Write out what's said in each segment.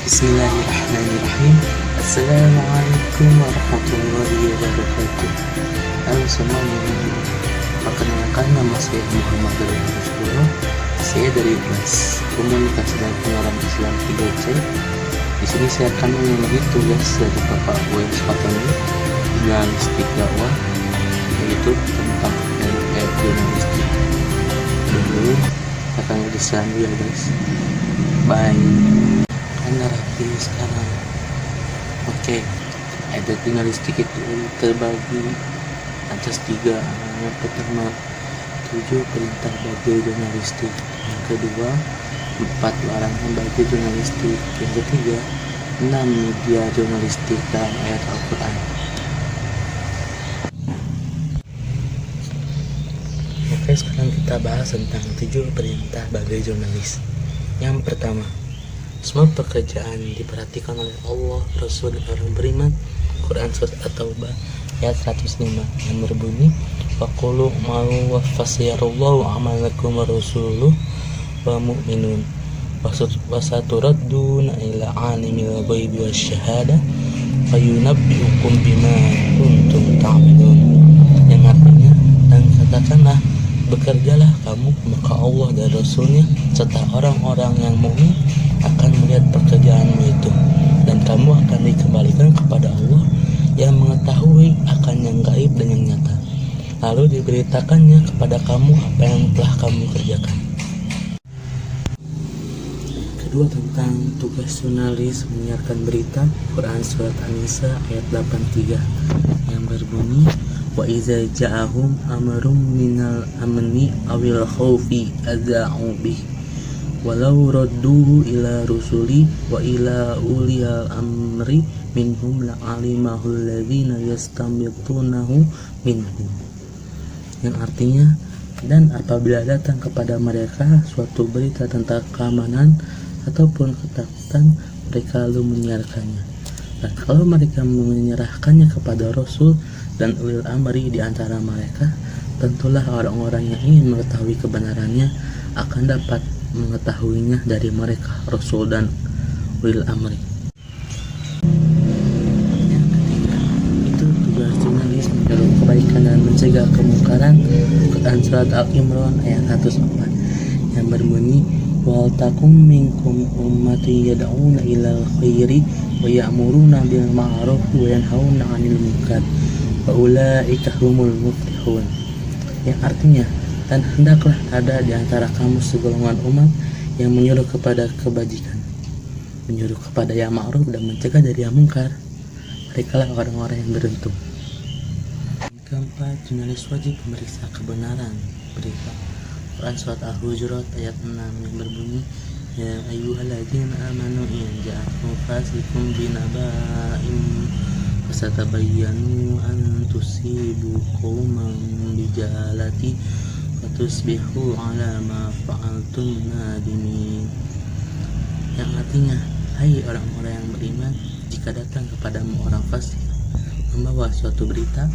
Bismillahirrahmanirrahim. Assalamualaikum warahmatullahi wabarakatuh. Halo semuanya. Perkenalkan, nama saya Muhammad Rasulullah. Saya dari kelas Komunikasi dan Penyiaran Islam 3C. Di sini saya akan mengulangi tugas dari Bapak W.S. Fatoni, jurnalistik dakwah, yaitu tentang ayat jurnalistik. Dulu akan diselam ya guys. Bye. Rapi sekarang. Oke, ayat jurnalistik itu terbagi atas 3. Yang pertama, 7 perintah bagi jurnalistik. Yang kedua, 4 larangan bagi jurnalistik. Yang ketiga, 6 media jurnalistik dalam ayat Al-Quran. Oke, sekarang kita bahas tentang 7 perintah bagi jurnalis. Yang pertama, semua pekerjaan diperhatikan oleh Allah, Rasul, dan orang beriman. Quran Surat At-Taubah ayat 105 yang berbunyi, Faqulu ma'u wa fasirallahu amalakum wa rasuluh wa mu'minun wa saturadduna ila alimil ghaibi wasyahadah fayunabbi'ukum bima kuntum ta'malun. Yang artinya, dan katakanlah, bekerjalah kamu, maka Allah dan Rasulnya serta orang-orang yang mukmin akan melihat pekerjaanmu itu, dan kamu akan dikembalikan kepada Allah yang mengetahui akan yang gaib dan yang nyata, lalu diberitakannya kepada kamu apa yang telah kamu kerjakan. Kedua, tentang tugas jurnalis menyiarkan berita. Quran Surat An-Nisa ayat 83 yang berbunyi, wa iza ja'ahum amrum minal amni awil khawfi adza'u bih walau radduhu ila rusuli wa ila uliyal amri minhum la'alimahul ladzina yastambitunahu minhum. Yang artinya, dan apabila datang kepada mereka suatu berita tentang keamanan ataupun ketakutan, mereka lalu menyiarkannya. Dan kalau mereka menyerahkannya kepada Rasul dan ulil amri di antara mereka, tentulah orang-orang yang ingin mengetahui kebenarannya akan dapat mengetahuinya dari mereka, Rasul dan ulil amri. Yang ketiga, itu tugas jurnalis mencari kebaikan dan mencegah kemungkaran. Quran Surat Al-Imran ayat 104 yang berbunyi, wal takum minkum ummati yad'una ilal khairi wa ya'muruna bil ma'ruf wa yanhauna 'anil munkar wa ulaika humul muflihun. Yang artinya, dan hendaklah ada di antara kamu segolongan umat yang menyuruh kepada kebajikan, menyuruh kepada yang ma'ruf dan mencegah dari yang mungkar. Merekalah orang-orang yang beruntung. Yang keempat, jurnalis wajib memeriksa kebenaran berita. Quran Surat Al-Hujurat ayat 6 yang berbunyi, ya ayyuhalladzina amanu in ja'akum fasiqun binaba'in fasatabayyanu an tusibu qauman bijahalati fatusbihu ala ma fa'altum nadimin. Yang artinya, hai orang-orang yang beriman, jika datang kepadamu orang fasik membawa suatu berita,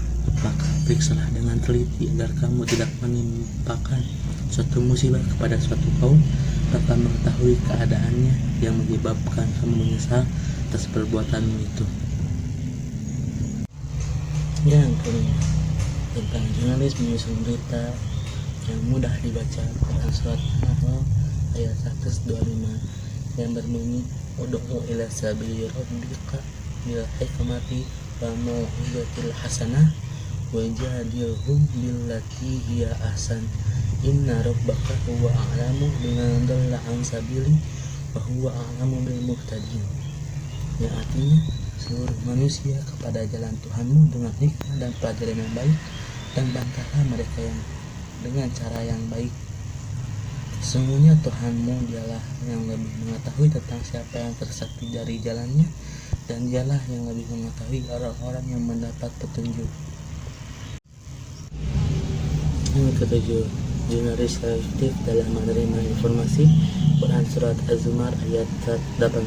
maka periksalah dengan teliti agar kamu tidak menimpakan suatu musibah kepada suatu kaum tanpa mengetahui keadaannya yang menyebabkan kamu menyesal atas perbuatanmu itu. Yang kelima, tentang jurnalis menyusun berita yang mudah dibaca. Quran Surat An-Nahl ayat 125 yang berbunyi, ud'u ila sabili rabbika bil hikmati wa mau'izatil hasanah wajadilhum billati hiya ahsan inna rabbaka huwa a'lamu biman dhalla an sabili wa huwa a'lamu bil muhtadin. Yang artinya, seluruh manusia kepada jalan Tuhanmu dengan hikmah dan pelajaran yang baik, dan bantahlah mereka yang dengan cara yang baik. Sesungguhnya Tuhanmu dialah yang lebih mengetahui tentang siapa yang tersesat dari jalannya, dan dialah yang lebih mengetahui orang-orang yang mendapat petunjuk. Yang ketujuh, jurnalis selektif dalam menerima informasi. Quran Surat Az-Zumar ayat 18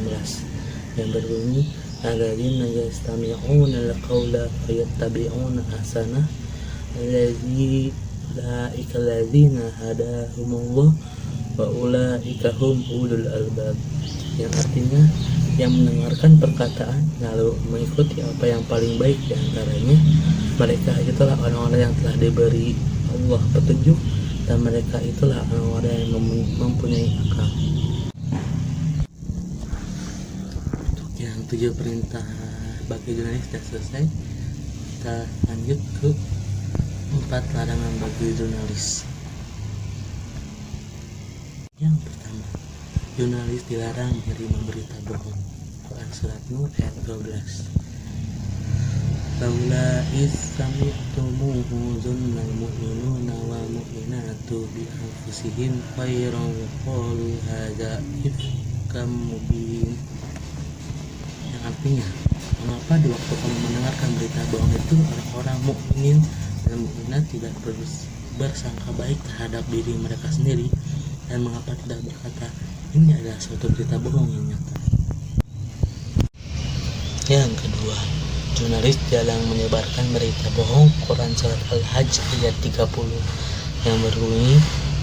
yang berbunyi, alladzina yastami'una al-qawla fayattabi'una ahsanah ulaika alladzina hadahumullah wa ulaika hum ulul albab. Yang artinya, yang mendengarkan perkataan lalu mengikuti apa yang paling baik di antaranya, mereka itulah orang-orang yang telah diberi Allah petunjuk, dan mereka itulah orang-orang yang mempunyai akal. Untuk yang 7 perintah bagi jurnalis sudah selesai. Kita lanjut ke 4 larangan bagi jurnalis. Yang pertama, jurnalis dilarang menerima berita bohong. Quran Surat Nur ayat 12. Laula is-sami'tumuhu dhunnal mu'minuna wa mu'minatu bi anfusihim khairan wa qalu hadza ifkam mubin. Yang artinya, mengapa di waktu kamu mendengarkan berita bohong itu orang-orang mukmin dan mukminat tidak bersangka baik terhadap diri mereka sendiri, dan mengapa tidak berkata ini adalah suatu berita bohong yang nyata. Yang kedua, jurnalis dalam menyebarkan berita bohong. Quran Surat Al-Hajj ayat 30 yang berbunyi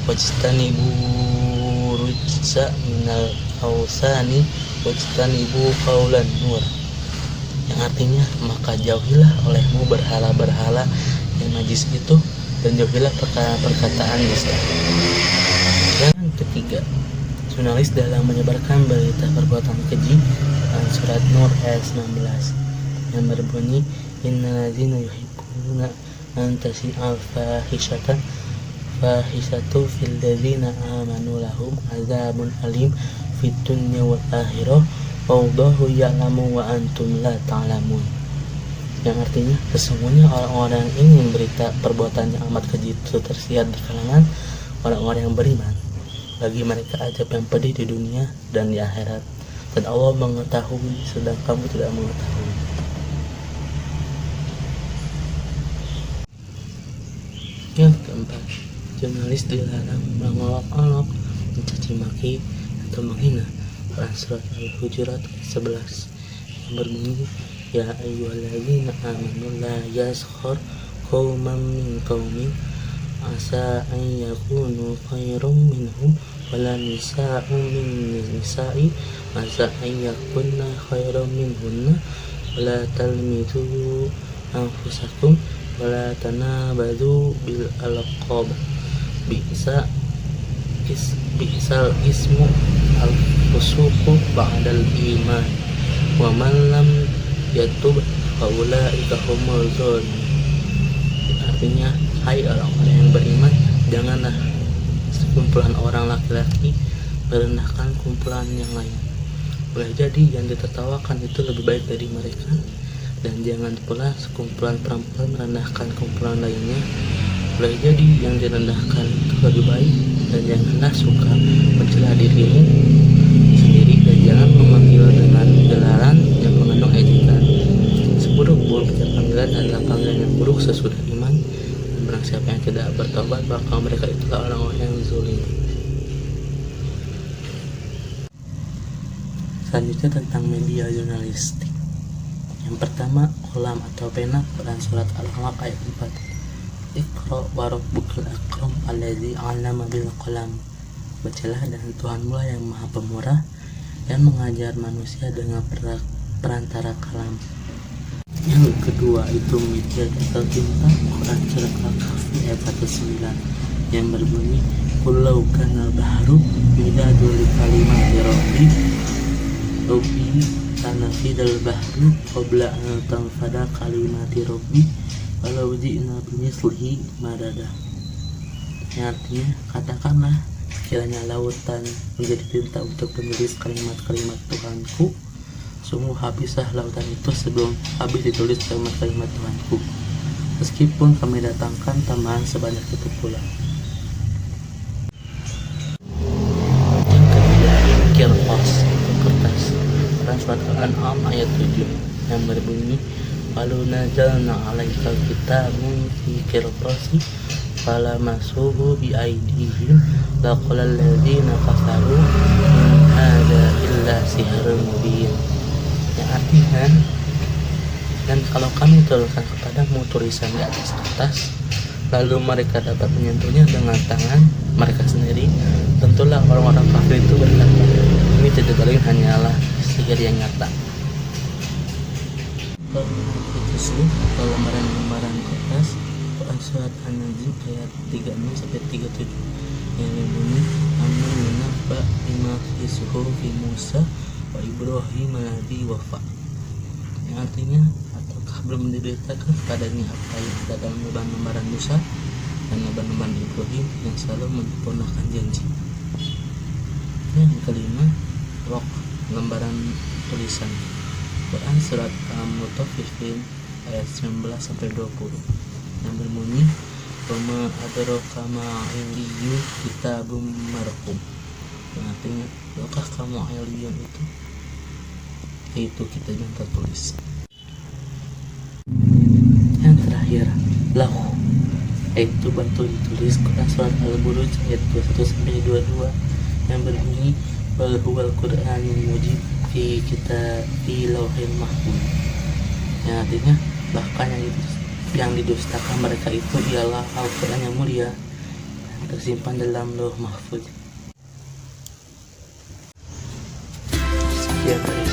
wajtanibu rujza minal awsani wajtanibu qaulan nur, yang artinya maka jauhilah olehmu berhala-berhala yang najis itu, dan jauhilah perkataan dusta. Yang ketiga, jurnalis dalam menyebarkan berita perbuatan keji. Surat Nur ayat 19 yang berbunyi innalladzina yuhibbuna an tasi'al fahisatu fil ladzina amanu lahum azabun alim fid dunya wal akhirah wallahu ya'lamu wa antum la ta'lamun. Yang artinya sesungguhnya orang-orang yang ingin berita perbuatan yang amat keji itu tersiar di kalangan orang-orang yang beriman, bagi mereka azab yang pedih di dunia dan di akhirat, dan Allah mengetahui sedang kamu tidak mengetahui. Yang keempat, jurnalis dilarang mengolok-olok, mencaci maki, atau menghina. Quran Surat Al-Hujurat 11 yang berbunyi ya ayyuhalladzina amanu la yaskhar qauman min qaumin asa an yakunu khairum minhum wala nisa'un min nisa'i asa an yakunna khairum minhunna wala talmizu anfusakum wala tanabadu bil alqab bi'sal ismu al fusuqu ba'dal iman wa man lam yatub fa ulaika humul zalimun. Artinya, hai orang-orang yang beriman, janganlah sekumpulan orang laki-laki merendahkan kumpulan yang lain. Boleh jadi yang ditertawakan itu lebih baik dari mereka, dan jangan pula sekumpulan perempuan merendahkan kumpulan lainnya. Boleh jadi yang direndahkan itu lebih baik, dan janganlah suka mencela dirimu sendiri, dan jangan memanggil dengan gelaran yang mengandung ejekan. Seburuk-buruk panggilan adalah panggilan yang buruk sesudah iman, dan barang siapa yang tidak bertobat, maka mereka itulah orang-orang yang zalim. Selanjutnya tentang media jurnalistik. Yang pertama, kolam atau pena. Quran Surat Al-Alaq ayat 4. Iqra wa rabbukal akram alladzi 'allama bil qalam. Bacalah dan Tuhanmu lah yang Maha Pemurah yang mengajar manusia dengan perantara kalam. Yang kedua itu media atau tinta. Quran Surat Al-Kahfi ayat 19 yang berbunyi kullau kana bahru midadul kalimati rabbi tanafidal bahru qabla an tanfada kalimati rabbi walau ji'na bimislihi madada. Yang artinya, katakanlah kiranya lautan menjadi tinta untuk menulis kalimat-kalimat Tuhanku, sungguh habislah lautan itu sebelum habis ditulis kalimat-kalimat Tuhanku, meskipun kami datangkan tambahan sebanyak itu pula. Yang ketiga, kirtas atau kertas. Quran Surat Al-An'am ayat 7 yang berbunyi walau nazalna alaikal kitabun fi qirtasi falamasuhu bi aydihim laqala alladzina kafaru in hadza illa sihrun mubin. Yang artinya, dan kalau kami turunkan kepadamu tulisan di atas kertas, lalu mereka dapat menyentuhnya dengan tangan mereka sendiri, tentulah orang-orang kafir itu berkata, ini tidak lain hanyalah sihir yang nyata. Al-Qasas atau lembaran-lembaran kertas Quran surat An-Najm ayat 36 sampai 37 yang berbunyi amin menabba bima fi suhufi Musa wa Ibrahim alladzi wafa, yang artinya ataukah belum diberitakan padanya apa yang ada dalam lembaran Musa dan lembaran Ibrahim yang selalu menyempurnakan janji. Yang kelima, rok, lembaran tulisan Quran surat Al-Mutaffifin ayat 19 sampai 20 yang berbunyi wama adraka ma illiyun kitabum marqum, yang artinya apakah kamu illiyun itu, yaitu kitab yang tertulis. Yang terakhir, lahu, yaitu batu ditulis Quran surat Al-Buruj ayat 21 sampai 22 yang berbunyi wal huwal Qur'anul Mujib fi kitab fi lauhil mahfuz, yang artinya bahkan yang didustakan mereka itu ialah Al-Quran yang mulia yang tersimpan dalam lauh mahfuz. Sekian dari